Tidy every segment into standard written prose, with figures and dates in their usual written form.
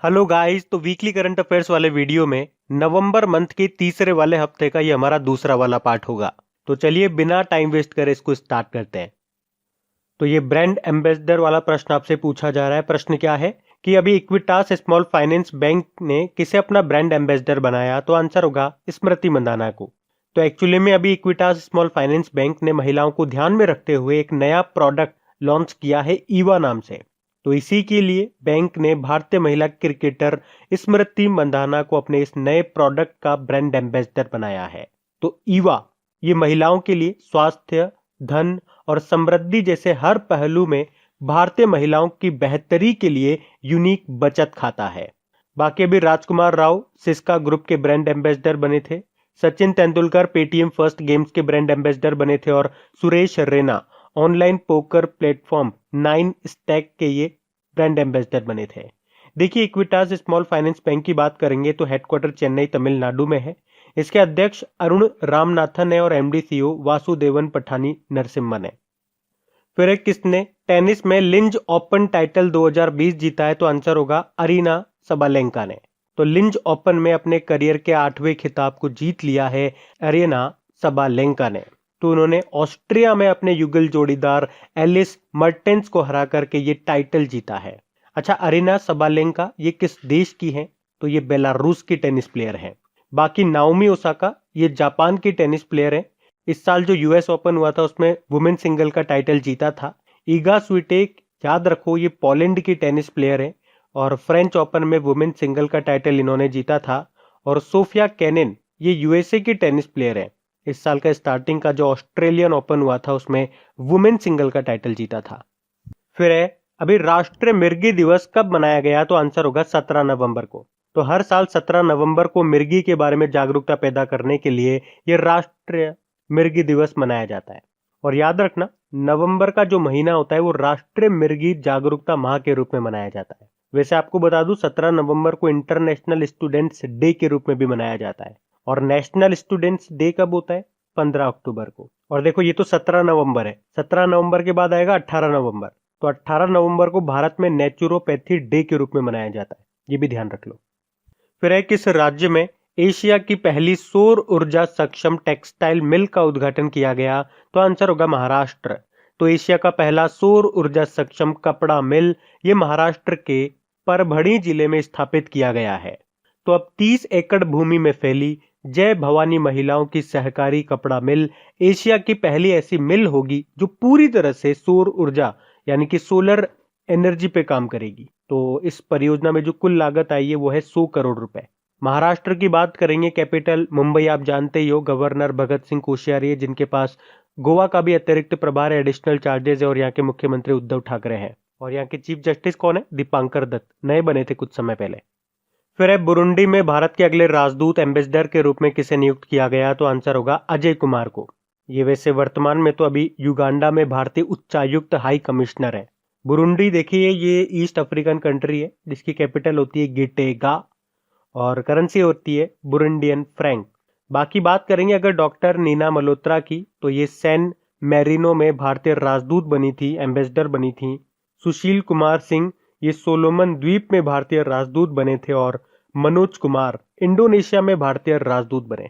Hello guys, तो weekly current affairs वाले video में नवंबर मंथ के तीसरे वाले हफ्ते का ये हमारा दूसरा वाला पार्ट होगा। तो चलिए बिना टाइम वेस्ट करे इसको स्टार्ट करते हैं। तो ये ब्रांड एम्बेसडर वाला प्रश्न आपसे पूछा जा रहा है। प्रश्न क्या है कि अभी इक्विटास स्मॉल फाइनेंस बैंक ने किसे अपना ब्रांड एम्बेसडर बनाया? तो आंसर होगा स्मृति मंदाना को। तो एक्चुअली में अभी इक्विटास स्मॉल फाइनेंस बैंक ने महिलाओं को ध्यान में रखते हुए एक नया प्रोडक्ट लॉन्च किया है, ईवा नाम से। तो इसी के लिए बैंक ने भारतीय महिला क्रिकेटर स्मृति मंदाना को अपने इस नए प्रोडक्ट का ब्रांड एम्बेसडर बनाया है। तो ईवा ये महिलाओं के लिए स्वास्थ्य, धन और समृद्धि जैसे हर पहलू में भारतीय महिलाओं की बेहतरी के लिए यूनिक बचत खाता है। बाकी अभी राजकुमार राव सिस्का ग्रुप के ब्रांड एम्बेसडर बने थे, Sachin Tendulkar Paytm first games के ब्रांड एम्बेसडर बने थे और Suresh Raina online poker platform 9 stack के ये ब्रांड एम्बेसडर बने थे। देखिए, इक्विटास स्मॉल फाइनेंस बैंक की बात करेंगे तो हेडक्वार्टर चेन्नई तमिलनाडु में है। इसके अध्यक्ष अरुण रामनाथन है और एमडी सीईओ वासुदेवन पठानी नरसिम्हन है। फिर एक किसने टेनिस में लिंज ओपन टाइटल 2020 जीता है? तो आंसर होगा अरीना सबालेंका ने। तो लिंज ओपन में अपने करियर के 8वें खिताब को जीत लिया है अरीना सबालेंका ने। तो उन्होंने ऑस्ट्रिया में अपने युगल जोड़ीदार एलिस मर्टेंस को हरा करके ये टाइटल जीता है। अच्छा, अरीना सबालेंका ये किस देश की हैं? तो ये बेलारूस की टेनिस प्लेयर हैं। बाकी नाओमी ओसाका ये जापान की टेनिस प्लेयर है। इस साल जो यूएस ओपन हुआ था उसमें वुमेन सिंगल का टाइटल जीता था। ईगा स्विटेक याद रखो ये पोलैंड की टेनिस प्लेयर है और फ्रेंच ओपन में वुमेन सिंगल का टाइटल इन्होंने जीता था। और सोफिया केनिन ये यूएसए की टेनिस प्लेयर है। इस साल का स्टार्टिंग का जो ऑस्ट्रेलियन ओपन हुआ था उसमें वुमेन सिंगल का टाइटल जीता था। फिर है अभी राष्ट्रीय मिर्गी दिवस कब मनाया गया? तो आंसर होगा 17 नवंबर को। तो हर साल 17 नवंबर को मिर्गी के बारे में जागरूकता पैदा करने के लिए ये राष्ट्रीय मिर्गी दिवस मनाया जाता है। और याद रखना, नवंबर का जो महीना होता है वो राष्ट्रीय मिर्गी जागरूकता माह के रूप में मनाया जाता है। वैसे आपको बता दूं, 17 नवंबर को इंटरनेशनल स्टूडेंट्स डे के रूप में भी मनाया जाता है। और नेशनल स्टूडेंट्स डे कब होता है? 15 अक्टूबर को। और देखो, ये तो 17 नवंबर है। 17 नवंबर के बाद आएगा 18 नवंबर। तो 18 नवंबर को भारत में नेचुरोपैथी डे के रूप में मनाया जाता है, ये भी ध्यान रख लो। फिर है किस राज्य में एशिया की पहली सौर ऊर्जा सक्षम टेक्सटाइल मिल का उद्घाटन किया गया? तो आंसर होगा महाराष्ट्र। तो एशिया का पहला सौर ऊर्जा सक्षम कपड़ा मिल ये महाराष्ट्र के परभणी जिले में स्थापित किया गया है। तो अब 30 एकड़ भूमि में फैली जय भवानी महिलाओं की सहकारी कपड़ा मिल एशिया की पहली ऐसी मिल होगी जो पूरी तरह से सौर ऊर्जा यानी कि सोलर एनर्जी पे काम करेगी। तो इस परियोजना में जो कुल लागत आई है वो है 100 करोड़ रुपए। महाराष्ट्र की बात करेंगे, कैपिटल मुंबई आप जानते ही हो। गवर्नर भगत सिंह कोश्यारी है जिनके पास गोवा का भी अतिरिक्त प्रभार है, एडिशनल चार्जेस है। और यहाँ के मुख्यमंत्री उद्धव ठाकरे हैं। और यहाँ के चीफ जस्टिस कौन है? दीपांकर दत्त, नए बने थे कुछ समय पहले। फिर है बुरुंडी में भारत के अगले राजदूत एम्बेसडर के रूप में किसे नियुक्त किया गया? तो आंसर होगा अजय कुमार को। ये वैसे वर्तमान में तो अभी युगांडा में भारतीय उच्चायुक्त हाई कमिश्नर है। बुरुंडी देखिए ये ईस्ट अफ्रीकन कंट्री है जिसकी कैपिटल होती है गिटेगा और करेंसी होती है बुरुंडियन फ्रैंक। बाकी बात करेंगे अगर डॉक्टर नीना मल्होत्रा की, तो ये सैन मैरिनो में भारतीय राजदूत बनी थी, एम्बेसडर बनी थी। सुशील कुमार सिंह ये सोलोमन द्वीप में भारतीय राजदूत बने थे। और मनोज कुमार इंडोनेशिया में भारतीय राजदूत बने।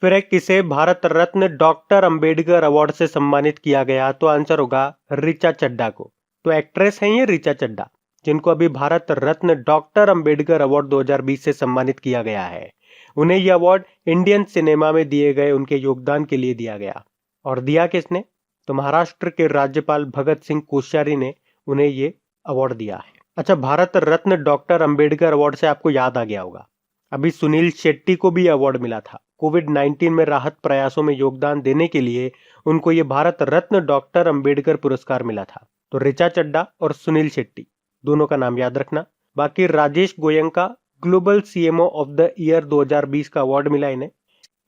फिर एक किसे भारत रत्न डॉक्टर अंबेडकर अवार्ड से सम्मानित किया गया? तो आंसर होगा ऋचा चड्ढा को। तो एक्ट्रेस हैं ये ऋचा चड्ढा, जिनको अभी भारत रत्न डॉक्टर अंबेडकर अवार्ड 2020 से सम्मानित किया गया है। उन्हें यह अवार्ड इंडियन सिनेमा में दिए गए उनके योगदान के लिए दिया गया। और दिया किसने? तो महाराष्ट्र के राज्यपाल भगत सिंह कोश्यारी ने उन्हें ये अवार्ड दिया है। अच्छा, भारत रत्न डॉक्टर अंबेडकर अवार्ड से आपको याद आ गया होगा, अभी सुनील शेट्टी को भी अवार्ड मिला था। कोविड-19 में राहत प्रयासों में योगदान देने के लिए उनको ये भारत रत्न डॉक्टर अंबेडकर पुरस्कार मिला था। तो ऋचा चड्ढा और सुनील शेट्टी दोनों का नाम याद रखना। बाकी Rajesh Goenka global CMO of the year 2020 का अवार्ड मिला इन्हें।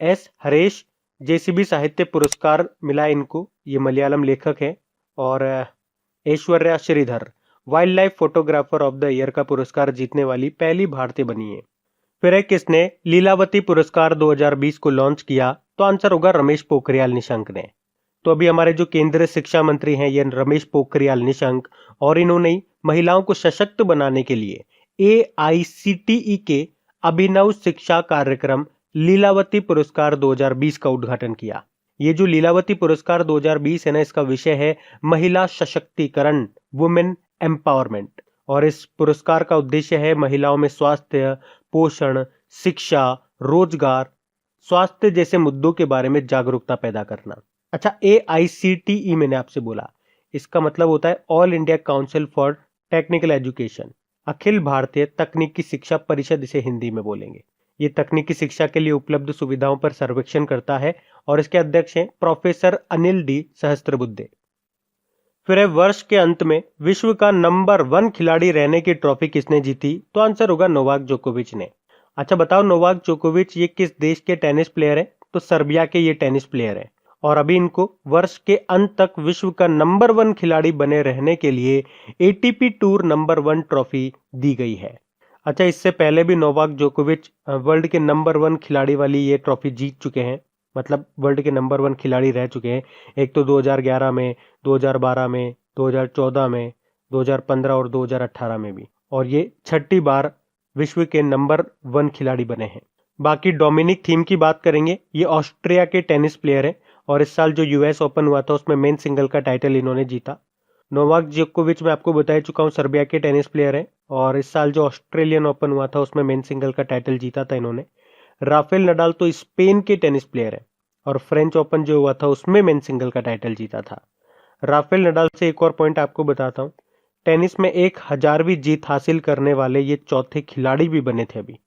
एस हरेश जेसीबी साहित्य पुरस्कार मिला इनको, ये मलयालम लेखक हैं। और Aishwarya Sridhar wildlife photographer of the year का पुरस्कार जीतने वाली पहली भारतीय बनी है। फिर है किसने लीलावती पुरस्कार 2020 को लॉन्च किया? तो आंसर होगा रमेश पोखरियाल निशंक ने। तो अभी हमारे जो केंद्रीय शिक्षा मंत्री हैं ये रमेश पोखरियाल निशंक, और इन्होंने महिलाओं को सशक्त बनाने के लिए AICTE के अभिनव शिक्षा कार्यक्रम लीलावती पुरस्कार 2020 का उद्घाटन किया। ये जो लीलावती पुरस्कार 2020 है ना, इसका विषय है महिला सशक्तिकरण, वुमेन एम्पावरमेंट, और इस पुरस्कार का उद्देश्य है महिलाओं में स्वास्थ्य, पोषण, शिक्षा, रोजगार, स्वास्थ्य जैसे मुद्दों के बारे में जागरूकता पैदा करना। अच्छा, AICTE मैंने आपसे बोला, इसका मतलब होता है all India council for technical education, अखिल भारतीय तकनीकी शिक्षा परिषद इसे हिंदी में बोलेंगे। ये तकनीकी शिक्षा के लिए उपलब्ध सुविधाओं पर सर्वेक्षण करता है और इसके अध्यक्ष हैं प्रोफेसर अनिल डी सहस्त्रबुद्धे। फिर है वर्ष के अंत में विश्व का नंबर 1 खिलाड़ी रहने की ट्रॉफी किसने जीती? तो आंसर होगा नोवाक जोकोविच ने। अच्छा बताओ, नोवाक जोकोविच ये किस देश के टेनिस प्लेयर है? तो सर्बिया के ये टेनिस प्लेयर है और अभी इनको वर्ष के अंत तक विश्व का नंबर 1 खिलाड़ी बने रहने के लिए ATP टूर नंबर 1 ट्रॉफी दी गई है। अच्छा, इससे पहले भी नोवाक जोकोविच वर्ल्ड के नंबर 1 खिलाड़ी वाली ये ट्रॉफी जीत चुके हैं, मतलब वर्ल्ड के नंबर 1 खिलाड़ी रह चुके हैं। एक तो 2011 में, 2012 में, 2014 में, 2015 और 2018 में भी, और ये 6ठी बार विश्व के नंबर 1 खिलाड़ी बने हैं। बाकी डोमिनिक थीम की बात करेंगे, ये ऑस्ट्रिया के टेनिस प्लेयर हैं और इस साल जो US ओपन हुआ था उसमें मेन सिंगल का टाइटल इन्होंने जीता। नोवाक जोकोविच मैं आपको बता चुका हूँ सर्बिया के टेनिस प्लेयर हैं और इस साल जो ऑस्ट्रेलियन ओपन हुआ था उसमें मेन सिंगल का टाइटल जीता था इन्होंने। राफेल नडाल तो स्पेन के टेनिस प्लेयर हैं और फ्रेंच ओपन जो हुआ था उसमें मेन सिंगल का टाइटल जीता था। राफेल नडाल से एक और पॉइंट आपको बताता हूँ, टेनिस में 1000वीं जीत हासिल करने वाले ये चौथे खिलाड़ी भी बने थे अभी।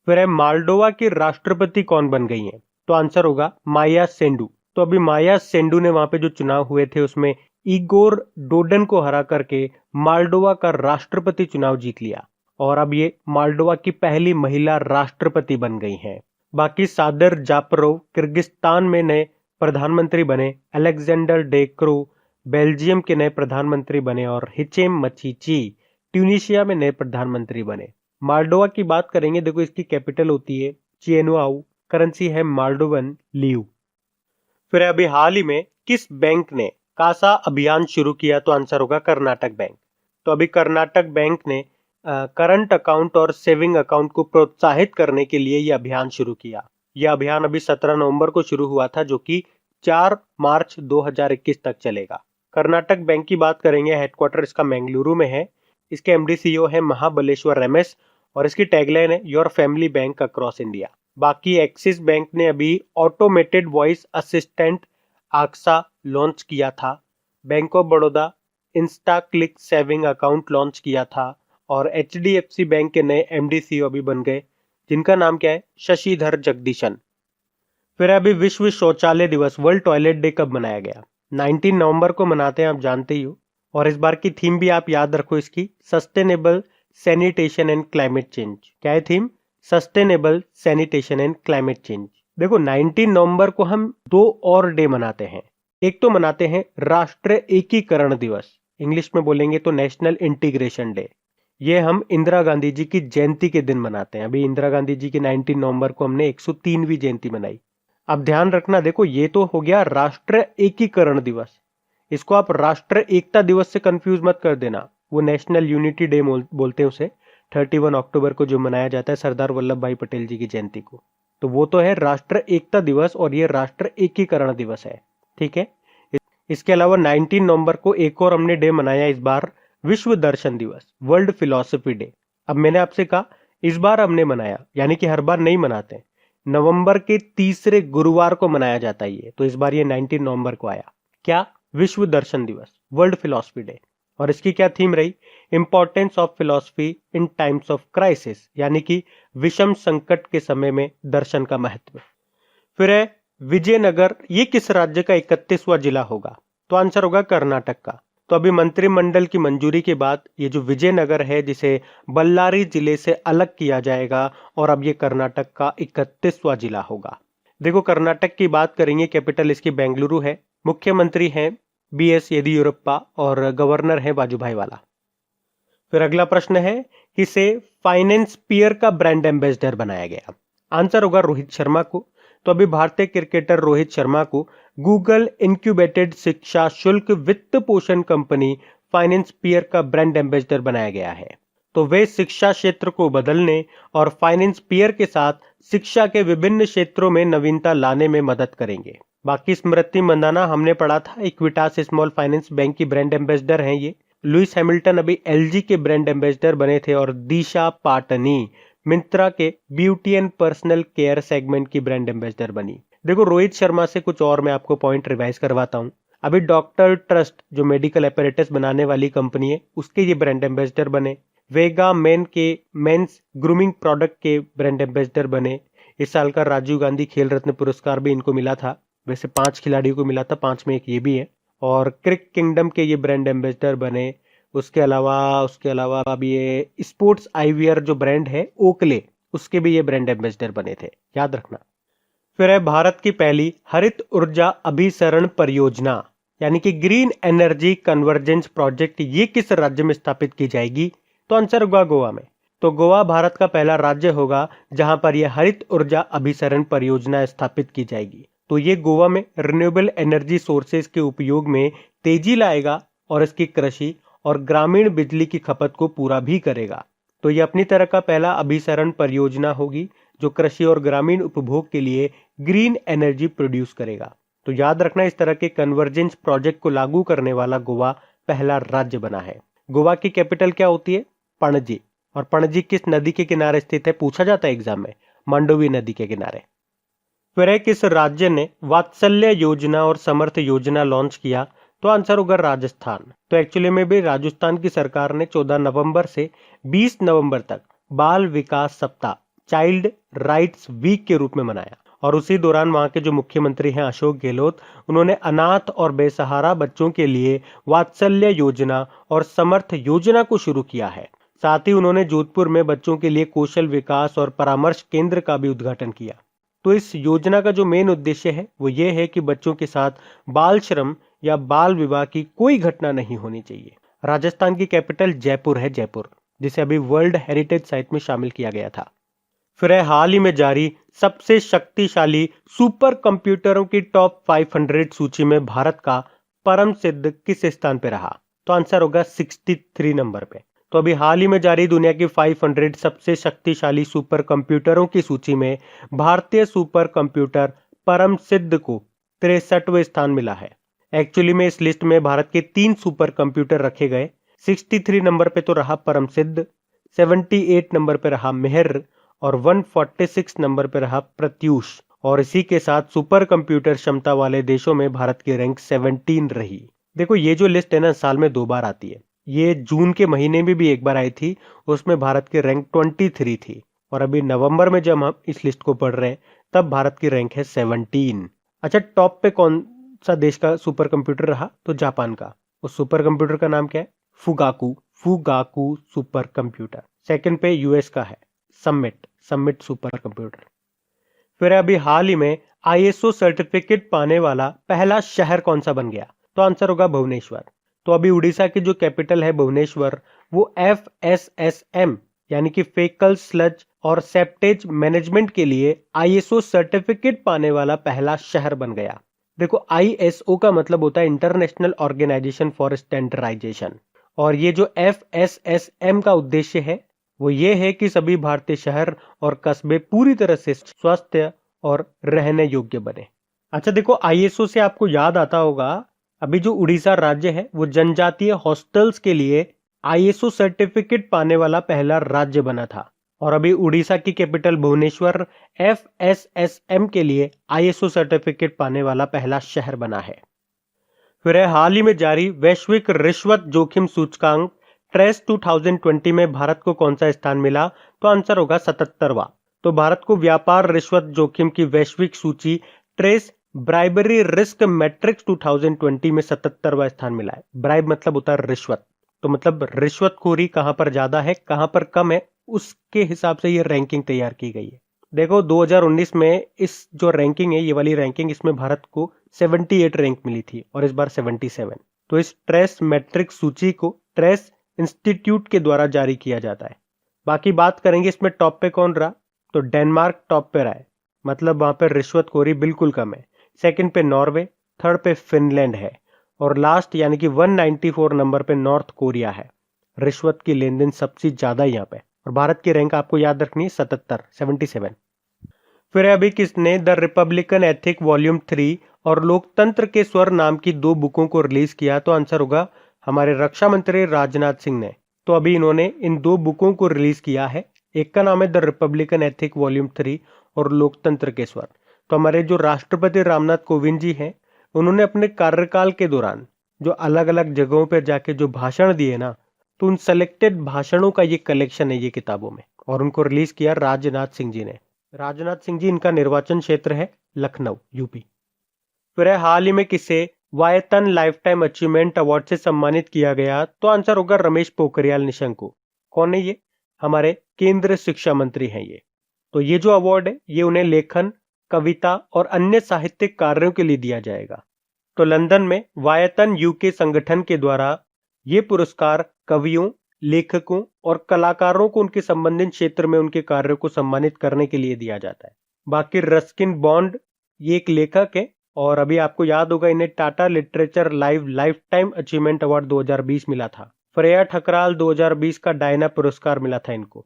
फिर है माल्डोवा की राष्ट्रपति कौन बन गई हैं? तो आंसर होगा माया सेंडू। तो अभी माया सेंडू ने वहां पे जो चुनाव हुए थे उसमें इगोर डोडन को हरा करके माल्डोवा का राष्ट्रपति चुनाव जीत लिया और अब ये माल्डोवा की पहली महिला राष्ट्रपति बन गई हैं। बाकी सादर जापरोव किर्गिस्तान में नए प्रधानमंत्री बने, अलेक्जेंडर डेक्रो बेल्जियम के नए प्रधानमंत्री बने और हिचेम मचीची ट्यूनिशिया में नए प्रधानमंत्री बने। माल्डोवा की बात करेंगे, देखो इसकी कैपिटल होती है चिएनुआउ, करेंसी है माल्डोवन लीयू। फिर अभी हाल ही में किस बैंक ने कासा अभियान शुरू किया? तो आंसर होगा कर्नाटक बैंक। तो अभी कर्नाटक बैंक ने करंट अकाउंट और सेविंग अकाउंट को प्रोत्साहित करने के लिए यह अभियान शुरू किया। यह अभियान अभी 17 नवंबर को शुरू हुआ था जो कि 4 मार्च 2021 तक चलेगा। कर्नाटक बैंक की बात करेंगे, हेडक्वार्टर इसका बेंगलुरु में है। इसके MD CEO है महाबलेश्वर MS और इसकी टैगलाइन है your family bank across India. बाकी एक्सिस बैंक ने अभी automated voice assistant Aksa launch किया था। Bank of Baroda Insta click saving account launch किया था और HDFC बैंक के नए MD CEO अभी बन गए जिनका नाम क्या है? शशिधर जगदीशन। फिर अभी विश्व शौचालय दिवस, वर्ल्ड टॉयलेट डे कब मनाया गया? 19 नवंबर को मनाते हैं, आप जानते ही हो। और इस बार की थीम भी आप याद रखो इसकी, sustainable sanitation and climate change. क्या है theme? Sustainable sanitation and climate change. देखो 19 नवंबर को हम 2 और डे मनाते हैं। एक तो मनाते हैं राष्ट्रीय एकीकरण दिवस, इंग्लिश में बोलेंगे तो नेशनल इंटीग्रेशन डे। ये हम इंदिरा गांधी जी की जयंती के दिन मनाते हैं। अभी इंदिरा गांधी जी की 19 नवंबर को हमने 103वीं जयंती मनाई। अब ध्यान रखना, देखो ये तो हो गया राष्ट्रीय एकीकरण दिवस, इसको आप राष्ट्रीय एकता दिवस से कंफ्यूज मत कर देना। वो नेशनल यूनिटी डे बोलते हैं उसे, 31 अक्टूबर को जो मनाया जाता है सरदार वल्लभ भाई पटेल जी की जयंती को। तो वो तो है राष्ट्रीय एकता दिवस और ये राष्ट्रीय एकीकरण दिवस है, ठीक है। इसके अलावा 19 नवंबर को एक और हमने डे मनाया इस बार, विश्व दर्शन दिवस, वर्ल्ड फिलॉसफी डे। अब मैंने आपसे कहा इस बार हमने मनाया, यानी कि हर बार नहीं मनाते, नवंबर के तीसरे गुरुवार को मनाया जाता है ये, तो इस बार ये 19 नवंबर को आया। क्या? विश्व दर्शन दिवस, वर्ल्ड फिलॉसफी डे। और इसकी क्या थीम रही? Importance of philosophy in times of crisis, यानी कि विषम संकट के समय में दर्शन का महत्व। फिर है विजयनगर, ये किस राज्य का 31वां जिला होगा? तो आंसर होगा कर्नाटक का। तो अभी मंत्रिमंडल की मंजूरी के बाद ये जो विजयनगर है जिसे बल्लारी जिले से अलग किया जाएगा और अब ये कर्नाटक का 31वां जिला होगा। देखो कर्नाटक की बात करेंगे, कैपिटल इसकी बेंगलुरु है, मुख्यमंत्री हैं BS येदियुरप्पा और गवर्नर है वाजुभाई वाला। फिर अगला प्रश्न है, किसे फाइनेंस पियर का ब्रांड एम्बेसडर बनाया गया? आंसर होगा रोहित शर्मा को। तो अभी भारतीय क्रिकेटर रोहित शर्मा को गूगल इनक्यूबेटेड शिक्षा शुल्क वित्त पोषण कंपनी फाइनेंस पियर का ब्रांड एम्बेसडर बनाया गया है। तो वे शिक्षा क्षेत्र को बदलने और फाइनेंस पीयर के साथ शिक्षा के विभिन्न क्षेत्रों में नवीनता लाने में मदद करेंगे। बाकी स्मृति मंदाना हमने पढ़ा था, इक्विटास स्मॉल फाइनेंस बैंक की ब्रांड एम्बेसडर हैं ये। लुइस हैमिल्टन अभी एलजी के ब्रांड एम्बेसडर बने थे और दिशा पाटनी मिंत्रा के beauty and personal care segment की ब्रांड एम्बेसडर बनी। देखो रोहित शर्मा से कुछ और मैं आपको पॉइंट रिवाइज करवाता हूँ। अभी डॉक्टर ट्रस्ट जो मेडिकल अपैरेटस बनाने वाली कंपनी है उसके ये ब्रांड एम्बेसडर बने। वेगा मेन के मेंस ग्रूमिंग प्रोडक्ट के ब्रांड एम्बेसडर बने। इस साल का राजीव गांधी खेल रत्न पुरस्कार भी इनको मिला था। वैसे 5 खिलाड़ियों को मिला था, 5 में एक ये भी है। और क्रिक किंगडम के ये ब्रांड एम्बेसडर बने। उसके अलावा अब ये स्पोर्ट्स आईवियर जो ब्रांड है ओकले, उसके भी ये ब्रांड एम्बेसडर बने थे, याद रखना। फिर है भारत की पहली हरित ऊर्जा अभिसरण परियोजना यानी कि ग्रीन एनर्जी कन्वर्जेंस प्रोजेक्ट, ये किस राज्य में स्थापित की जाएगी? तो आंसर होगा गोवा में। तो गोवा भारत का पहला राज्य होगा जहां पर यह हरित ऊर्जा अभिसरण परियोजना स्थापित की जाएगी। तो ये गोवा में रिन्यूएबल एनर्जी सोर्सेज के उपयोग में तेजी लाएगा और इसकी कृषि और ग्रामीण बिजली की खपत को पूरा भी करेगा। तो ये अपनी तरह का पहला अभिसरण परियोजना होगी जो कृषि और ग्रामीण उपभोग के लिए ग्रीन एनर्जी प्रोड्यूस करेगा। तो याद रखना, इस तरह के कन्वर्जेंस प्रोजेक्ट को लागू करने वाला गोवा पहला राज्य बना है। गोवा की कैपिटल क्या होती है? पणजी। और पणजी किस नदी के किनारे स्थित है? पूछा जाता है एग्जाम में, मांडवी नदी के किनारे। फिर किस राज्य ने वात्सल्य योजना और समर्थ योजना लॉन्च किया? तो आंसर होगा राजस्थान। तो एक्चुअली में भी राजस्थान की सरकार ने 14 नवंबर से 20 नवंबर तक बाल विकास सप्ताह, चाइल्ड राइट्स वीक के रूप में मनाया। और उसी दौरान वहां के जो मुख्यमंत्री हैं अशोक गहलोत, उन्होंने अनाथ और बेसहारा बच्चों के लिए वात्सल्य योजना और समर्थ योजना को शुरू किया है। साथ ही उन्होंने जोधपुर में बच्चों के लिए कौशल विकास और परामर्श केंद्र का भी उद्घाटन किया। तो इस योजना का जो मेन उद्देश्य है वो ये है कि बच्चों के साथ बाल श्रम या बाल विवाह की कोई घटना नहीं होनी चाहिए। राजस्थान की कैपिटल जयपुर है, जयपुर, जिसे अभी वर्ल्ड हेरिटेज साइट में शामिल किया गया था। फिर है हाल ही में जारी सबसे शक्तिशाली सुपर कंप्यूटरों की टॉप 500 सूची में भारत का परम सिद्ध किस स्थान पे रहा? तो आंसर होगा 63 नंबर पे। तो अभी हाल ही में जारी दुनिया की 500 सबसे शक्तिशाली सुपर कंप्यूटरों की सूची में भारतीय सुपर कंप्यूटर परम सिद्ध को 63वें स्थान मिला है। एक्चुअली में इस लिस्ट में भारत के 3 सुपर कंप्यूटर रखे गए। 63 नंबर पे तो रहा परम सिद्ध, 78 नंबर पे रहा मिहिर और 146 नंबर पे रहा प्रत्यूष। और इसी के साथ सुपर कंप्यूटर क्षमता वाले देशों में भारत की रैंक 17 रही। देखो ये जो लिस्ट है ना, साल में 2 बार आती है। ये जून के महीने में भी एक बार आई थी, उसमें भारत की रैंक 23 थी। और अभी नवंबर में जब हम इस लिस्ट को पढ़ रहे हैं तब भारत की रैंक है 17। अच्छा, टॉप पे कौन सा देश का सुपर कंप्यूटर रहा? तो जापान का। उस सुपर कंप्यूटर का नाम क्या है? Fugaku super computer. सेकंड पे यूएस का है समिट सुपर कंप्यूटर। फिर अभी हाल ही में आईएसओ सर्टिफिकेट पाने वाला पहला शहर कौन सा बन गया? तो आंसर होगा भुवनेश्वर। तो अभी उड़ीसा की जो कैपिटल है भुवनेश्वर, वो FSSM यानी कि फेकल स्लज और सेप्टेज मैनेजमेंट के लिए आईएसओ सर्टिफिकेट पाने वाला पहला शहर बन गया। देखो ISO का मतलब होता है इंटरनेशनल ऑर्गेनाइजेशन फॉर स्टैंडर्डाइजेशन। और ये जो FSSM का उद्देश्य है वो ये है कि सभी भारतीय शहर और कस्बे पूरी तरह से स्वस्थ और रहने योग्य बने। अच्छा देखो, ISO से आपको याद आता होगा, अभी जो उड़ीसा राज्य है वो जनजातीय हॉस्टल्स के लिए ISO सर्टिफिकेट पाने वाला पहला राज्य बना था। और अभी उड़ीसा की कैपिटल भुवनेश्वर FSSM के लिए ISO सर्टिफिकेट पाने वाला पहला शहर बना है। फिर है हाल ही में जारी वैश्विक रिश्वत जोखिम सूचकांक ट्रेस 2020 में भारत को कौन सा स्थान मिला? तो आंसर होगा 77वां। तो भारत को व्यापार रिश्वत जोखिम की वैश्विक सूची ट्रेस ब्राइबरी रिस्क मैट्रिक्स 2020 में 77वां स्थान मिला है। ब्राइब मतलब होता है रिश्वत, तो मतलब रिश्वतखोरी कहां पर ज्यादा है कहां पर कम है, उसके हिसाब से ये रैंकिंग तैयार की गई है। देखो 2019 में इस जो रैंकिंग है, ये वाली रैंकिंग, इसमें भारत को 78 रैंक मिली थी और इस बार 77। तो इस ट्रेस मैट्रिक्स सूची को ट्रेस इंस्टीट्यूट के द्वारा जारी किया जाता है। बाकी बात करेंगे इसमें टॉप पे कौन रहा, तो डेनमार्क टॉप पे रहा है, मतलब वहां पर रिश्वतखोरी बिल्कुल कम है। सेकंड पे नॉर्वे, थर्ड पे फिनलैंड है और लास्ट यानी कि 194 नंबर पे नॉर्थ कोरिया है। रिश्वत की लेन देन सबसे ज्यादा यहाँ पे, और भारत की रैंक आपको याद रखनी है 77। फिर अभी किसने द रिपब्लिकन एथिक वॉल्यूम 3 और लोकतंत्र के स्वर नाम की 2 बुकों को रिलीज किया? तो आंसर होगा हमारे रक्षा मंत्री राजनाथ सिंह ने। तो अभी इन्होंने इन 2 बुकों को रिलीज किया है। एक का नाम है द रिपब्लिकन एथिक वॉल्यूम 3 और लोकतंत्र के स्वर। तो हमारे जो राष्ट्रपति रामनाथ कोविंद जी हैं, उन्होंने अपने कार्यकाल के दौरान जो अलग अलग जगहों पर जाके जो भाषण दिए ना, तो उन सेलेक्टेड भाषणों का ये कलेक्शन है ये किताबों में, और उनको रिलीज किया राजनाथ सिंह जी ने। राजनाथ सिंह जी, इनका निर्वाचन क्षेत्र है लखनऊ, यूपी। फिर हाल ही में किसे वायतन लाइफ टाइम अचीवमेंट अवार्ड से सम्मानित किया गया? तो आंसर होगा रमेश पोखरियाल निशंक को। कौन है ये? हमारे केंद्रीय शिक्षा मंत्री हैं ये। तो ये जो अवार्ड है ये उन्हें लेखन, कविता और अन्य साहित्यिक कार्यों के लिए दिया जाएगा। तो लंदन में वायतन यूके संगठन के द्वारा ये पुरस्कार कवियों, लेखकों और कलाकारों को उनके संबंधित क्षेत्र में उनके कार्यों को सम्मानित करने के लिए दिया जाता है। बाकी रस्किन बॉन्ड ये एक लेखक है, और अभी आपको याद होगा इन्हें Tata literature life time achievement award 2020 मिला था। फ्रेया ठकराल 2020 का डायना पुरस्कार मिला था इनको।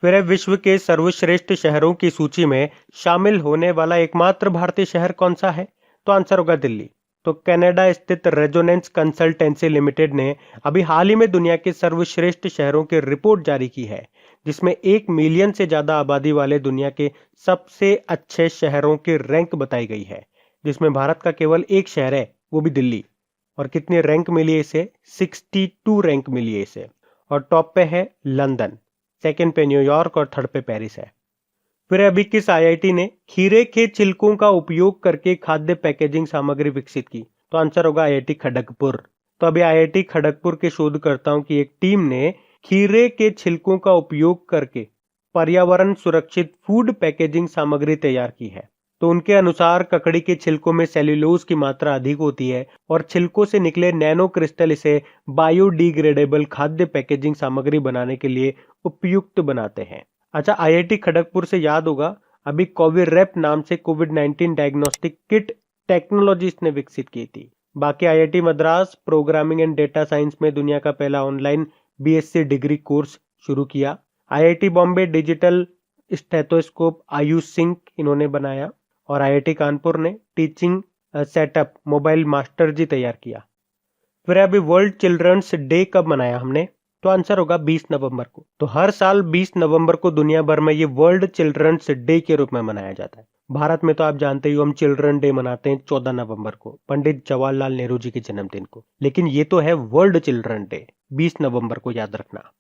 फिर विश्व के सर्वश्रेष्ठ शहरों की सूची में शामिल होने वाला एकमात्र भारतीय शहर कौन सा है? तो आंसर होगा दिल्ली। तो कनाडा स्थित रेजोनेंस कंसल्टेंसी लिमिटेड ने अभी हाल ही में दुनिया के सर्वश्रेष्ठ शहरों की रिपोर्ट जारी की है, जिसमें 1 मिलियन से ज्यादा आबादी वाले दुनिया के सबसे अच्छे शहरों की रैंक बताई गई है, जिसमें भारत का केवल एक शहर है, वो भी दिल्ली। और कितनी रैंक मिली है इसे? 62 रैंक मिली है इसे। और टॉप पे है लंदन, सेकंड पे न्यूयॉर्क और थर्ड पे पेरिस है। फिर अभी किस आईआईटी ने खीरे के छिलकों का उपयोग करके खाद्य पैकेजिंग सामग्री विकसित की? तो आंसर होगा आईआईटी खड़गपुर। तो अभी आईआईटी खड़गपुर के शोधकर्ताओं की एक टीम ने खीरे के छिलकों का उपयोग करके पर्यावरण सुरक्षित फूड पैकेजिंग सामग्री तैयार की है। तो उनके अनुसार ककड़ी के छिलकों में सेल्यूलोज की मात्रा अधिक होती है, और छिलकों से निकले नैनो क्रिस्टल इसे बायोडिग्रेडेबल खाद्य पैकेजिंग सामग्री बनाने के लिए उपयुक्त बनाते हैं। अच्छा, आईआईटी खड़गपुर से याद होगा अभी कोविरैप नाम से कोविड-19 डायग्नोस्टिक किट टेक्नोलॉजी इसने विकसित की थी। बाकी IIT Madras programming and data science में दुनिया का पहला ऑनलाइन बीएससी डिग्री कोर्स शुरू किया। IIT Bombay digital stethoscope Ayush Singh इन्होंने बनाया, और आईआईटी कानपुर ने टीचिंग सेटअप मोबाइल मास्टर जी तैयार किया। फिर अभी वर्ल्ड चिल्ड्रंस डे कब मनाया हमने? तो आंसर होगा 20 नवंबर को। तो हर साल 20 नवंबर को दुनिया भर में ये वर्ल्ड चिल्ड्रंस डे के रूप में मनाया जाता है। भारत में तो आप जानते ही हम चिल्ड्रन डे मनाते हैं 14 नवंबर को, पंडित जवाहरलाल नेहरू जी के जन्मदिन को, लेकिन ये तो है वर्ल्ड चिल्ड्रन डे 20 नवंबर को, याद रखना।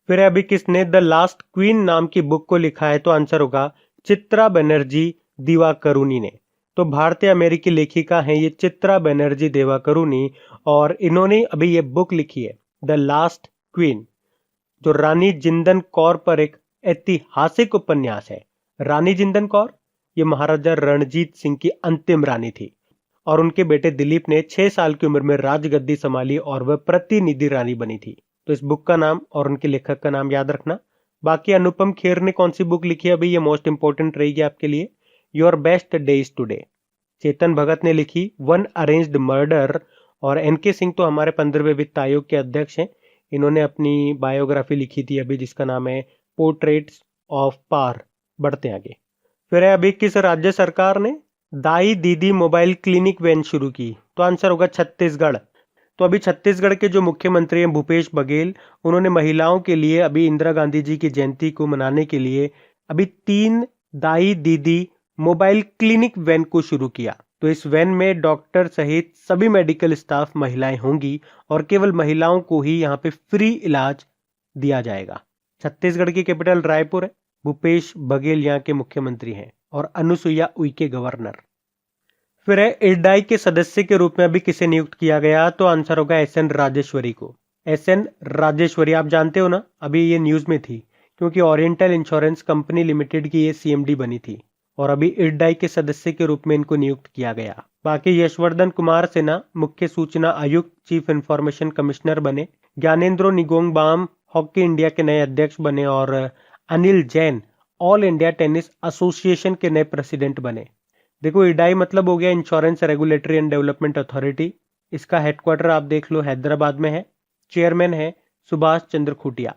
फिर अभी किसने द लास्ट क्वीन नाम की बुक को लिखा है? तो आंसर होगा चित्रा बनर्जी दिवाकरुणी ने। तो भारतीय अमेरिकी लेखिका हैं ये चित्रा बनर्जी दिवाकरुणी, और इन्होंने अभी ये बुक लिखी है द लास्ट क्वीन, जो रानी जिंदन कौर पर एक ऐतिहासिक उपन्यास है। रानी जिंदन कौर ये महाराजा रणजीत सिंह की अंतिम रानी थी, और उनके बेटे दिलीप ने 6 साल की उम्र में राजगद्दी संभाली और वह प्रतिनिधि रानी बनी थी। तो इस बुक का नाम और उनके लेखक का नाम याद रखना। बाकी अनुपम खेर ने कौन सी बुक लिखी है अभी, ये मोस्ट इंपोर्टेंट रहेगी आपके लिए, your best days today. Chetan Bhagat ने लिखी वन अरेंज्ड मर्डर, और एनके सिंह तो हमारे 15वें वित्त आयोग के अध्यक्ष हैं, इन्होंने अपनी बायोग्राफी लिखी थी अभी जिसका नाम है पोर्ट्रेट्स ऑफ पार। बढ़ते आगे। फिर है अभी किस राज्य सरकार ने दाई दीदी मोबाइल क्लिनिक वैन शुरू की? तो आंसर होगा छत्तीसगढ़। तो अभी छत्तीसगढ़ के जो मुख्यमंत्री हैं भूपेश बघेल, उन्होंने महिलाओं के लिए अभी इंदिरा गांधी जी की जयंती को मनाने के लिए अभी 3 दाई दीदी मोबाइल क्लिनिक वैन को शुरू किया। तो इस वैन में डॉक्टर सहित सभी मेडिकल स्टाफ महिलाएं होंगी, और केवल महिलाओं को ही यहाँ पे फ्री इलाज दिया जाएगा। छत्तीसगढ़ की कैपिटल रायपुर है, भूपेश बघेल यहाँ के मुख्यमंत्री हैं, और अनुसुईया उइके गवर्नर। फिर है इरडाई के सदस्य के रूप में अभी किसे नियुक्त किया गया? तो आंसर होगा एसएन राजेश्वरी को। एसएन राजेश्वरी आप जानते हो ना, अभी ये न्यूज में थी क्योंकि ओरिएंटल इंश्योरेंस कंपनी लिमिटेड की ये सीएमडी बनी थी, और अभी इरडाई के सदस्य के रूप में इनको नियुक्त किया गया। बाकी यशवर्धन कुमार सिन्हा मुख्य सूचना आयुक्त चीफ इंफॉर्मेशन कमिश्नर बने, ज्ञानेंद्रो निगोंगबाम हॉकी इंडिया के नए अध्यक्ष बने, और Anil Jain all India tennis association के नए प्रेसिडेंट बने। देखो इरडाई मतलब हो गया insurance regulatory and development authority, इसका हेडक्वार्टर आप देख लो हैदराबाद में है। चेयरमैन है सुभाष चंद्र खूंटिया।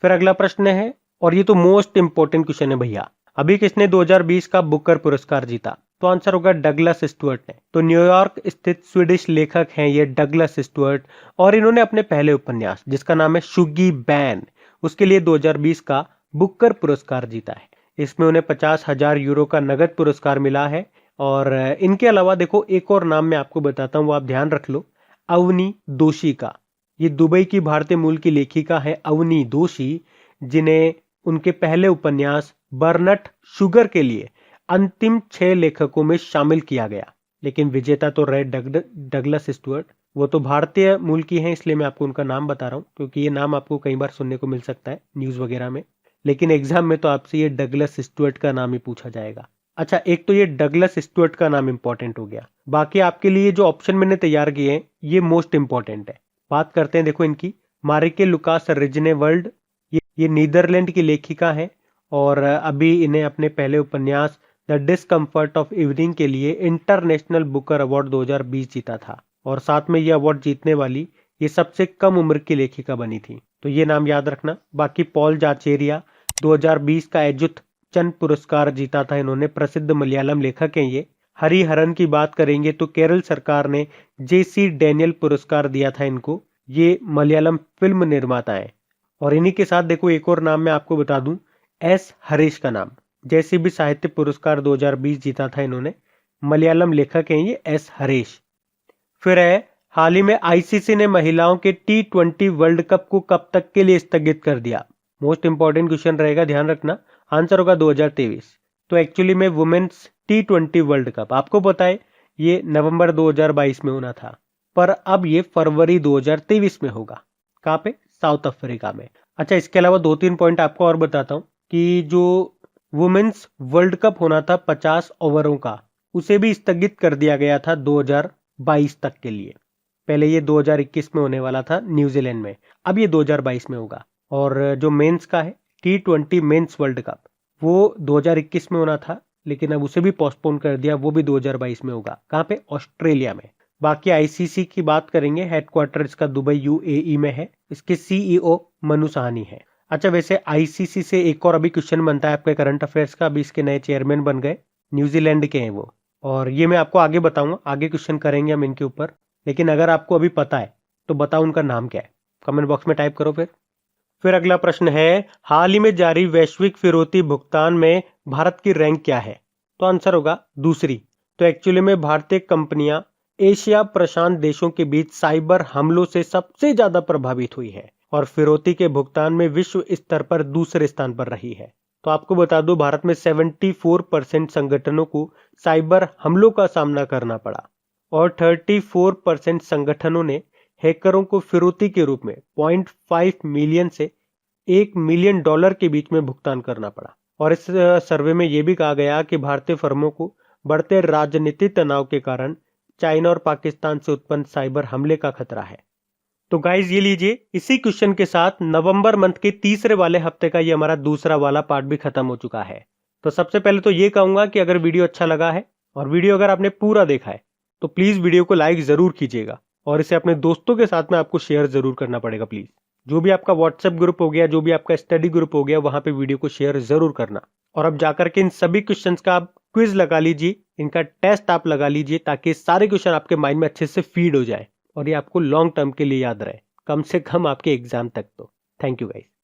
फिर अगला प्रश्न है, और ये तो मोस्ट इंपॉर्टेंट क्वेश्चन है भैया, अभी किसने 2020 का बुकर पुरस्कार जीता? तो आंसर होगा डगलस स्टुअर्ट ने। तो न्यूयॉर्क स्थित स्वीडिश लेखक हैं ये डगलस स्टुअर्ट, और इन्होंने अपने पहले उपन्यास जिसका नाम है शुगी बैन, उसके लिए 2020 का बुकर पुरस्कार जीता है। इसमें उन्हें 50,000 यूरो का नगद पुरस्कार मिला है। और इनके अलावा देखो एक और नाम मैं आपको बताता हूँ, वो आप ध्यान रख लो, अवनी दोषी का। ये दुबई की भारतीय मूल की लेखिका है अवनी दोषी, जिन्हें उनके पहले उपन्यास बर्नट शुगर के लिए अंतिम 6 लेखकों में शामिल किया गया। लेकिन विजेता तो रहे डगलस स्टुअर्ट, वो तो भारतीय मूल की हैं, इसलिए मैं आपको उनका नाम बता रहा हूँ, क्योंकि ये नाम आपको कई बार सुनने को मिल सकता है न्यूज़ वगैरह में, लेकिन एग्जाम में तो आपसे ये डगलस स्टुअर्ट का नाम ही पूछा जाएगा। अच्छा, एक तो ये डगलस स्टुअर्ट का नाम इंपॉर्टेंट हो गया, बाकी आपके लिए जो ऑप्शन मैंने तैयार किए हैं ये मोस्ट इंपॉर्टेंट है। बात करते हैं देखो इनकी, मारिके लुकास रिजनेवर्ल्ड, ये नीदरलैंड की लेखिका है, और अभी इन्हें अपने पहले उपन्यास द डिस्कम्फर्ट ऑफ इवनिंग के लिए इंटरनेशनल बुकर अवार्ड 2020 जीता था, और साथ में ये अवार्ड जीतने वाली ये सबसे कम उम्र की लेखिका बनी थी, तो ये नाम याद रखना। बाकी पॉल जाचेरिया, 2020 का एजुत चंद पुरस्कार जीता था इन्होंने, प्रसिद्ध मलयालम लेखक हैं ये। हरिहरन की बात करेंगे तो केरल सरकार ने जेसी डैनियल पुरस्कार दिया था इनको, ये मलयालम फिल्म निर्माता है। और इन्हीं के साथ देखो एक और नाम मैं आपको बता दूं, एस हरीश का नाम, जैसे भी साहित्य पुरस्कार 2020 जीता था इन्होंने, मलयालम लेखक हैं ये एस हरीश। फिर है, हाल ही में आईसीसी ने महिलाओं के T20 वर्ल्ड कप को कब तक के लिए स्थगित कर दिया? मोस्ट इंपॉर्टेंट क्वेश्चन रहेगा, ध्यान रखना। आंसर होगा 2023। तो एक्चुअली में वुमेन्स T20 वर्ल्ड कप आपको पता है ये नवंबर 2022 में होना था, पर अब ये फरवरी 2023 में होगा। कहाँ पे? साउथ अफ्रीका में। अच्छा, इसके अलावा 2-3 पॉइंट आपको और बताता हूँ कि जो वुमेन्स वर्ल्ड कप होना था 50 ओवरों का, उसे भी स्थगित कर दिया गया था 2022 तक के लिए। पहले ये 2021 में होने वाला था न्यूजीलैंड में, अब ये 2022 में होगा। और जो मेंस का है T20 मेंस वर्ल्ड कप, वो 2021 में होना था, लेकिन अब उसे भी पोस्टपोन कर दिया, वो भी 2022 में होगा। कहाँ पे? ऑस्ट्रेलिया में। बाकी आईसीसी की बात करेंगे, हेडक्वार्टर इसका दुबई UAE में है, इसके CEO मनु साहनी है। अच्छा, वैसे आईसीसी से एक और अभी क्वेश्चन बनता है आपके करंट अफेयर्स का, अभी इसके नए चेयरमैन बन गए, न्यूजीलैंड के हैं वो, और ये मैं आपको आगे बताऊंगा, आगे क्वेश्चन करेंगे हम इनके ऊपर। लेकिन अगर आपको अभी पता है तो बताओ उनका नाम क्या है, कमेंट बॉक्स में टाइप करो। फिर अगला प्रश्न है, हाल ही में जारी वैश्विक फिरौती भुगतान में भारत की रैंक क्या है? तो आंसर होगा दूसरी। तो एक्चुअली में भारतीय कंपनियां एशिया प्रशांत देशों के बीच साइबर हमलों से सबसे ज्यादा प्रभावित हुई है, और फिरौती के भुगतान में विश्व स्तर पर दूसरे स्थान पर रही है। तो आपको बता दूं, भारत में 74% संगठनों को साइबर हमलों का सामना करना पड़ा, और 34% संगठनों ने हैकरों को फिरौती के रूप में 0.5 मिलियन से $1 मिलियन के बीच में भुगतान करना पड़ा। और इस सर्वे में यह भी कहा गया कि भारतीय फर्मों को बढ़ते राजनीतिक तनाव के कारण चाइना और पाकिस्तान से उत्पन्न साइबर हमले का खतरा है। तो गाइज ये लीजिए, इसी क्वेश्चन के साथ नवंबर मंथ के तीसरे वाले हफ्ते का ये हमारा दूसरा वाला पार्ट भी खत्म हो चुका है। तो सबसे पहले तो ये कहूंगा कि अगर वीडियो अच्छा लगा है और वीडियो अगर आपने पूरा देखा है तो प्लीज वीडियो को लाइक जरूर कीजिएगा, और इसे अपने दोस्तों के साथ में आपको शेयर जरूर करना पड़ेगा प्लीज। जो भी आपका व्हाट्सएप ग्रुप हो गया, जो भी आपका स्टडी ग्रुप हो गया, वहां पे वीडियो को शेयर जरूर करना। और अब जाकर के इन सभी क्वेश्चंस का आप क्विज लगा लीजिए, इनका टेस्ट आप लगा लीजिए, ताकि सारे क्वेश्चन आपके माइंड में अच्छे से फीड हो जाए और ये आपको लॉन्ग टर्म के लिए याद रहे, कम से कम आपके एग्जाम तक। तो थैंक यू गाइस।